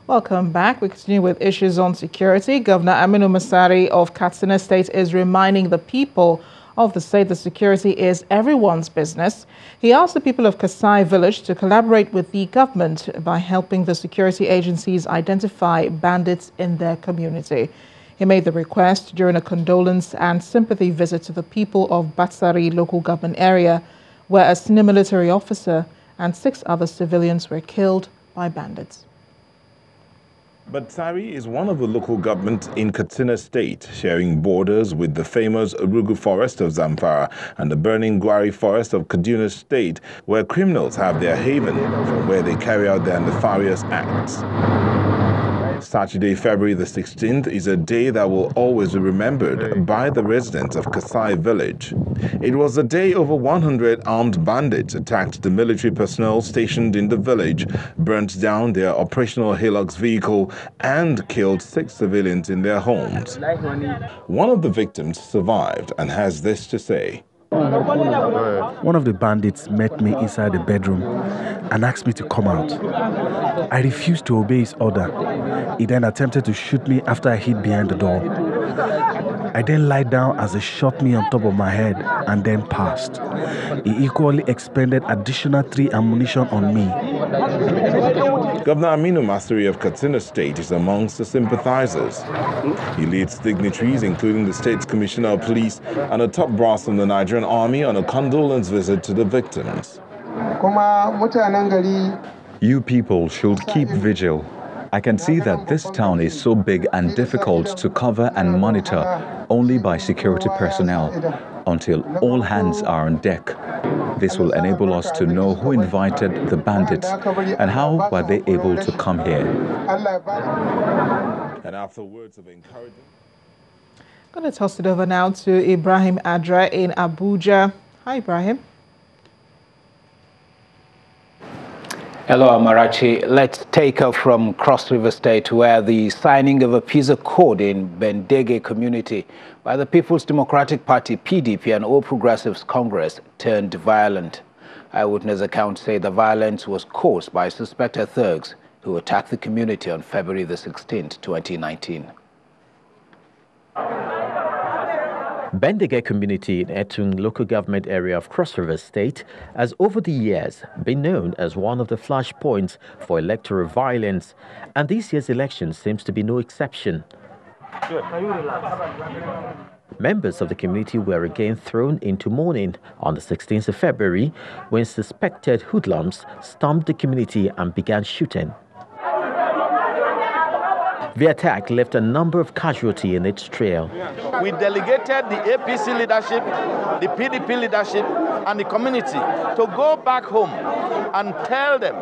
Welcome back. We continue with issues on security. Governor Aminu Masari of Katsina State is reminding the people of the state that security is everyone's business. He asked the people of Kasai village to collaborate with the government by helping the security agencies identify bandits in their community. He made the request during a condolence and sympathy visit to the people of Batsari local government area, where a senior military officer and 6 other civilians were killed by bandits. Batsari is one of the local governments in Katsina State, sharing borders with the famous Urugu Forest of Zamfara and the burning Gwari Forest of Kaduna State, where criminals have their haven from where they carry out their nefarious acts. Saturday, February the 16th is a day that will always be remembered by the residents of Kasai village. It was the day over 100 armed bandits attacked the military personnel stationed in the village, burnt down their operational Hilux vehicle, and killed 6 civilians in their homes. One of the victims survived and has this to say. One of the bandits met me inside the bedroom and asked me to come out. I refused to obey his order. He then attempted to shoot me after I hid behind the door. I then lied down as he shot me on top of my head and then passed. He equally expended additional 3 ammunition on me. Governor Aminu Masari of Katsina State is amongst the sympathizers. He leads dignitaries, including the State's Commissioner of Police and a top brass from the Nigerian Army, on a condolence visit to the victims. You people should keep vigil. I can see that this town is so big and difficult to cover and monitor only by security personnel until all hands are on deck. This will enable us to know who invited the bandits and how were they able to come here. And after words of encouragement, I'm going to toss it over now to Ibrahim Adra in Abuja. Hi, Ibrahim. Hello, Amarachi. Let's take off from Cross River State, where the signing of a peace accord in Bendege community by the People's Democratic Party, PDP, and All Progressives Congress turned violent. Eyewitness accounts say the violence was caused by suspected thugs who attacked the community on February the 16th, 2019. Bendege community in Etung local government area of Cross River State has over the years been known as one of the flashpoints for electoral violence, and this year's election seems to be no exception. Members of the community were again thrown into mourning on the 16th of February when suspected hoodlums stormed the community and began shooting. The attack left a number of casualties in its trail. We delegated the APC leadership, the PDP leadership, and the community to go back home and tell them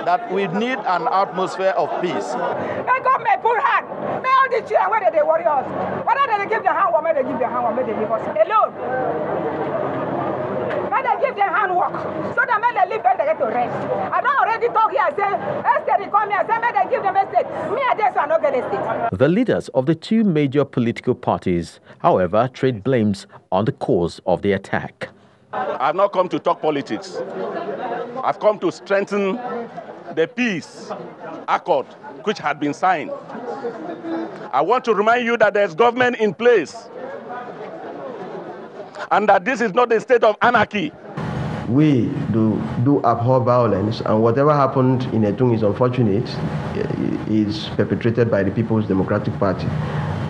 that we need an atmosphere of peace. May government put hand. May all the children, whether they warriors, whether they give their hand, or may they give their hand, or may they leave us alone. May they give their handwork so that may they leave when they get to rest. I don't already talk here and say, estate, come here, say, may they give them estate. Me and this are not going to estate. The leaders of the 2 major political parties, however, trade blames on the cause of the attack. I've not come to talk politics. I've come to strengthen the peace accord which had been signed. I want to remind you that there's government in place and that this is not a state of anarchy. We do abhor violence, and whatever happened in Etung is unfortunate. Is perpetrated by the People's Democratic Party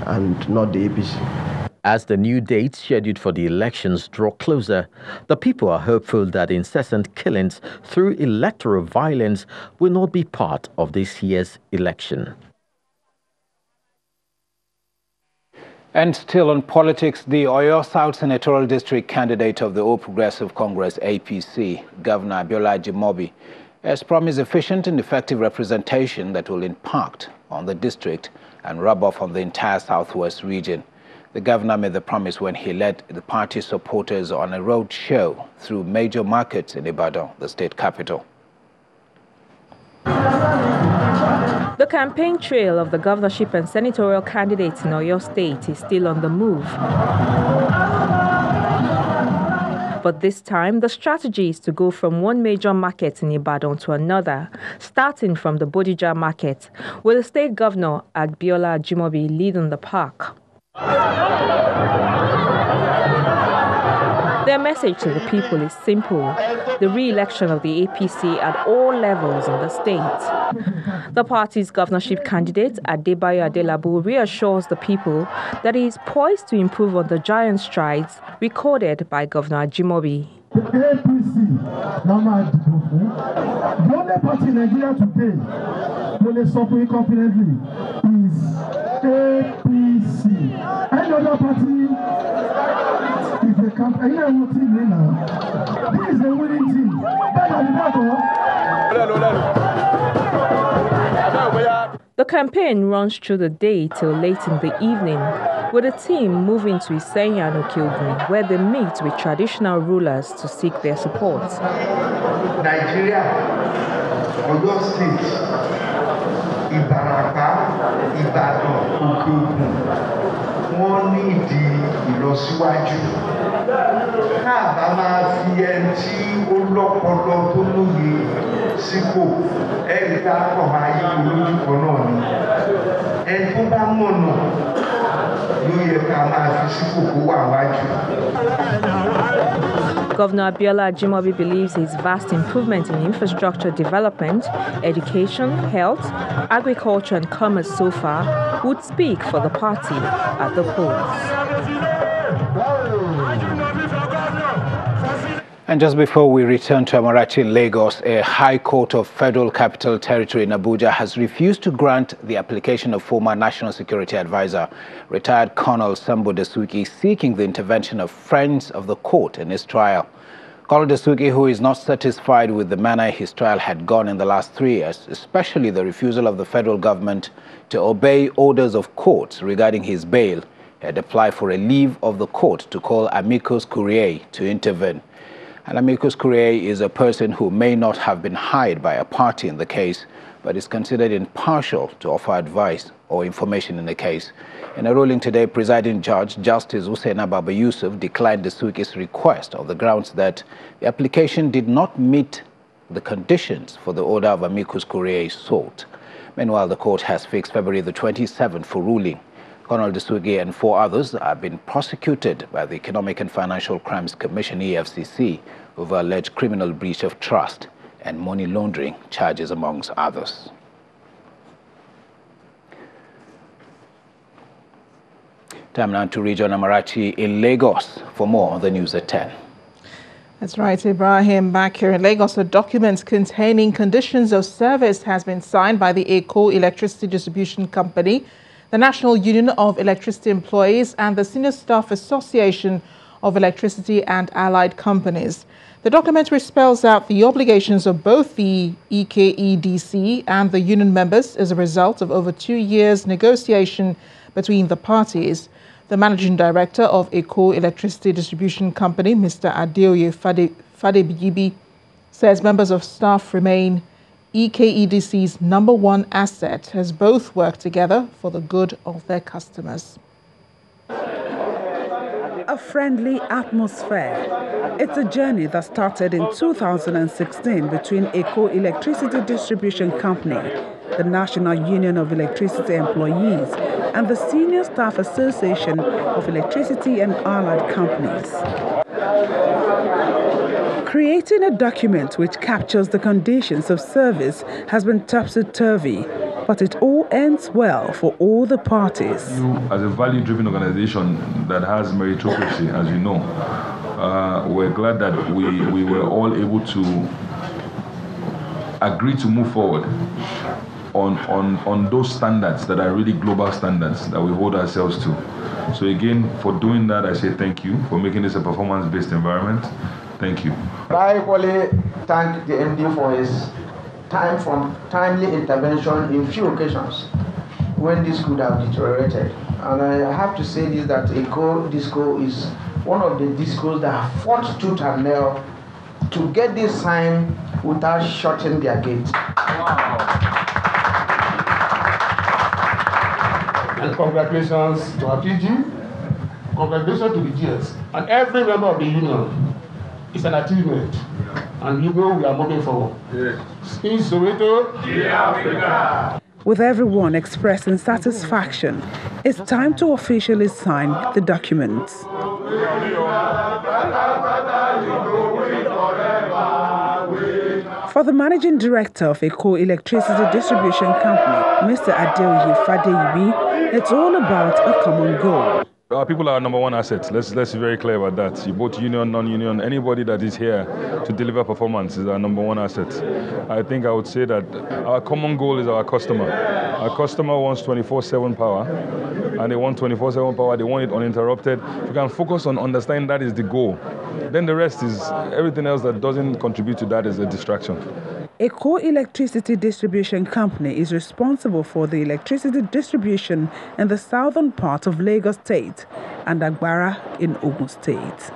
and not the APC. As the new dates scheduled for the elections draw closer, the people are hopeful that incessant killings through electoral violence will not be part of this year's election. And still on politics, the Oyo South Senatorial District candidate of the All Progressive Congress, APC, Governor Abiola Ajimobi, has promised efficient and effective representation that will impact on the district and rub off on the entire southwest region. The governor made the promise when he led the party supporters on a road show through major markets in Ibadan, the state capital. The campaign trail of the governorship and senatorial candidates in Oyo State is still on the move. But this time, the strategy is to go from one major market in Ibadan to another, starting from the Bodija market, with the state governor Abiola Ajimobi leading the pack. Their message to the people is simple: the re-election of the APC at all levels in the state. The party's governorship candidate, Adebayo Adelabu, reassures the people that he is poised to improve on the giant strides recorded by Governor Ajimobi. The APC, the only party in Nigeria today, when they suffer confidently, is APC. Any other party, if they come, any other team now, this is a winning team. The campaign runs through the day till late in the evening, with the team moving to Isenya and Okiogun, where they meet with traditional rulers to seek their support. Nigeria, Oyo State, Ibarapa, Ibadan, Okiogun, wọ́n ní ìdí ìlọsíwájú. Káàbá máa fi ẹni tí ó lọ́pọlọ tó lóye sípò ẹ̀rí tá a kọ̀ máa yí olójú kan náà ni. Ẹni tó bá mọ̀nà ló yẹ ká máa fi sípò kó wà wájú. Governor Abiola Ajimobi believes his vast improvement in infrastructure development, education, health, agriculture and commerce so far would speak for the party at the polls. And just before we return to Amarachi in Lagos, a High Court of Federal Capital Territory in Abuja has refused to grant the application of former National Security Advisor, retired Colonel Sambo Dasuki, seeking the intervention of friends of the court in his trial. Colonel Dasuki, who is not satisfied with the manner his trial had gone in the last 3 years, especially the refusal of the federal government to obey orders of courts regarding his bail, had applied for a leave of the court to call amicus curiae to intervene. An amicus curiae is a person who may not have been hired by a party in the case, but is considered impartial to offer advice or information in the case. In a ruling today, presiding judge Justice Usaina Baba Yusuf declined Dasuki's request on the grounds that the application did not meet the conditions for the order of amicus curiae sought. Meanwhile, the court has fixed February the 27th for ruling. Colonel Dasuki and 4 others have been prosecuted by the Economic and Financial Crimes Commission, EFCC, over alleged criminal breach of trust and money laundering charges, amongst others. Time now to rejoin Amarachi in Lagos for more on the news at 10. That's right, Ibrahim. Back here in Lagos, a document containing conditions of service has been signed by the Eco Electricity Distribution Company, the National Union of Electricity Employees, and the Senior Staff Association of Electricity and Allied Companies. The document spells out the obligations of both the EKEDC and the union members as a result of over 2 years' negotiation between the parties. The Managing Director of Eco Electricity Distribution Company, Mr. Adeoye Fadebiyibi, says members of staff remain EKEDC's #1 asset as both work together for the good of their customers. A friendly atmosphere. It's a journey that started in 2016 between Eco Electricity Distribution Company, the National Union of Electricity Employees, and the Senior Staff Association of Electricity and Allied Companies. Creating a document which captures the conditions of service has been topsy-turvy, but it all ends well for all the parties. As a value-driven organization that has meritocracy, as you know, we're glad that we were all able to agree to move forward on those standards that are really global standards that we hold ourselves to. So again, for doing that, I say thank you for making this a performance-based environment. Thank you. I equally thank the MD for his timely intervention in few occasions when this could have deteriorated. And I have to say this, that Eco Disco is one of the discos that have fought tooth and nail to get this sign without shutting their gate. Wow. And congratulations to our PG, congratulations to the GS, and every member of the union is an achievement. And you know we are moving forward. In Soweto, Africa. With everyone expressing satisfaction, it's time to officially sign the documents. For the managing director of Eko Electricity Distribution Company, Mr. Adeoye Fadeyibi, it's all about a common goal. Our people are our number one asset. Let's be very clear about that. Both union, non-union, anybody that is here to deliver performance is our number one asset. I think I would say that our common goal is our customer. Our customer wants 24/7 power, and they want 24/7 power. They want it uninterrupted. If you can focus on understanding that is the goal, then the rest is everything else that doesn't contribute to that is a distraction. Eko Electricity Distribution Company is responsible for the electricity distribution in the southern part of Lagos State and Agbara in Ogun State.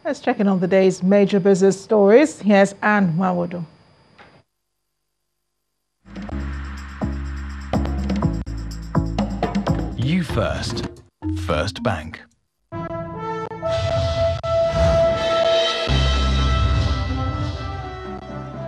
Let's check in on the day's major business stories. Here's Anne Mawodo. You First. First Bank.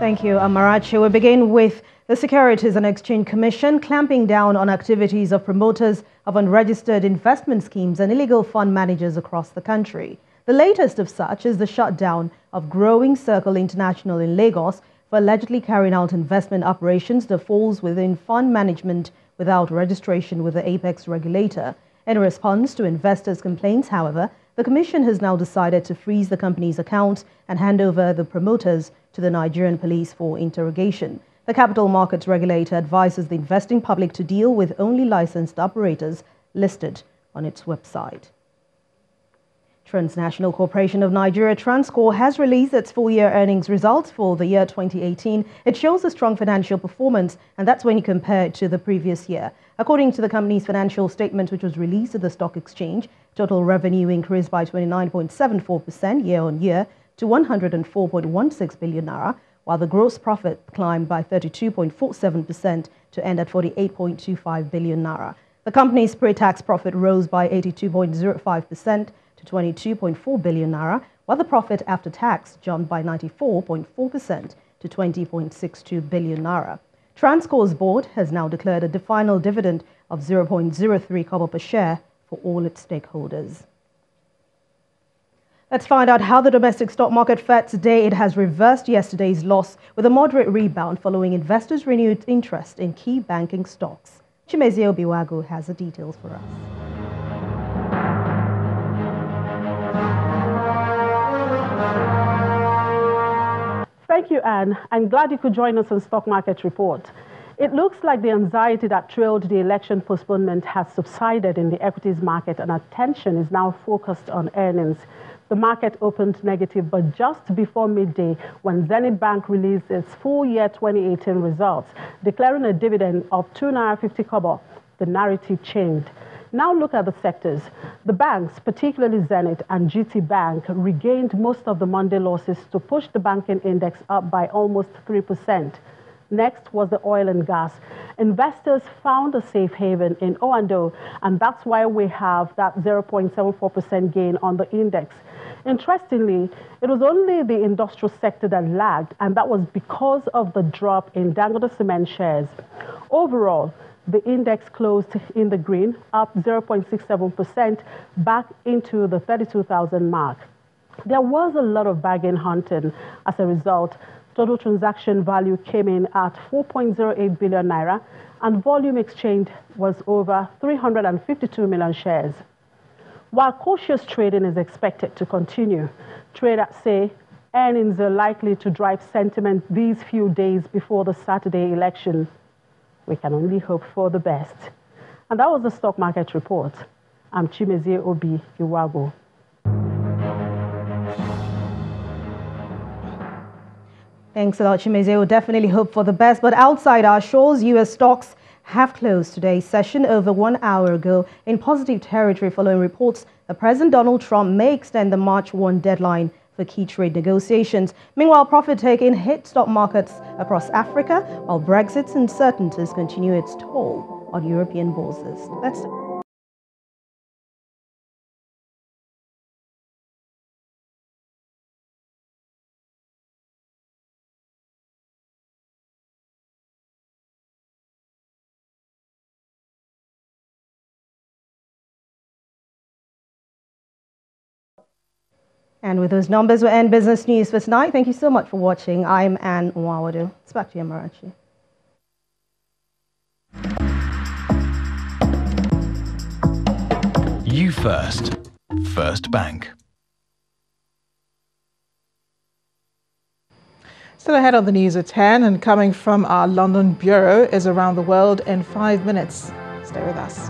Thank you, Amarachi. We begin with the Securities and Exchange Commission clamping down on activities of promoters of unregistered investment schemes and illegal fund managers across the country. The latest of such is the shutdown of Growing Circle International in Lagos for allegedly carrying out investment operations that falls within fund management without registration with the apex regulator. In response to investors' complaints, however, the Commission has now decided to freeze the company's accounts and hand over the promoters to the Nigerian police for interrogation. The capital markets regulator advises the investing public to deal with only licensed operators listed on its website. Transnational Corporation of Nigeria, Transcorp, has released its full-year earnings results for the year 2018. It shows a strong financial performance, and that's when you compare it to the previous year. According to the company's financial statement, which was released at the stock exchange, total revenue increased by 29.74% year-on-year to 104.16 billion naira, while the gross profit climbed by 32.47% to end at 48.25 billion naira. The company's pre-tax profit rose by 82.05% to 22.4 billion naira, while the profit after tax jumped by 94.4% to 20.62 billion naira. Transcorp's board has now declared a final dividend of 0.03 kobo per share for all its stakeholders. Let's find out how the domestic stock market fared today. It has reversed yesterday's loss with a moderate rebound following investors' renewed interest in key banking stocks. Chimezie Obiwago has the details for us. Thank you, Anne. I'm glad you could join us on Stock Market Report. It looks like the anxiety that trailed the election postponement has subsided in the equities market, and attention is now focused on earnings. The market opened negative, but just before midday, when Zenith Bank released its full year 2018 results, declaring a dividend of 2.50 kobo, the narrative changed. Now look at the sectors. The banks, particularly Zenith and GT Bank, regained most of the Monday losses to push the banking index up by almost 3%. Next was the oil and gas. Investors found a safe haven in O&O, and that's why we have that 0.74% gain on the index. Interestingly, it was only the industrial sector that lagged, and that was because of the drop in Dangote Cement shares. Overall, the index closed in the green, up 0.67%, back into the 32,000 mark. There was a lot of bargain hunting. As a result, total transaction value came in at 4.08 billion naira, and volume exchange was over 352 million shares. While cautious trading is expected to continue, traders say earnings are likely to drive sentiment these few days before the Saturday election. We can only hope for the best. And that was the Stock Market Report. I'm Chimezie Obiwago. Thanks a lot, Chimezie. We'll definitely hope for the best. But outside our shores, U.S. stocks have closed today's session over 1 hour ago in positive territory following reports that President Donald Trump may extend the March 1 deadline for key trade negotiations. Meanwhile, profit-taking hit stock markets across Africa, while Brexit's uncertainties continue its toll on European bourses. That's And with those numbers, we'll end business news for tonight. Thank you so much for watching. I'm Anne Nwawadu. It's back to you, Marachi. You First. First Bank. Still ahead on the news at 10, and coming from our London bureau is Around the World in 5 minutes. Stay with us.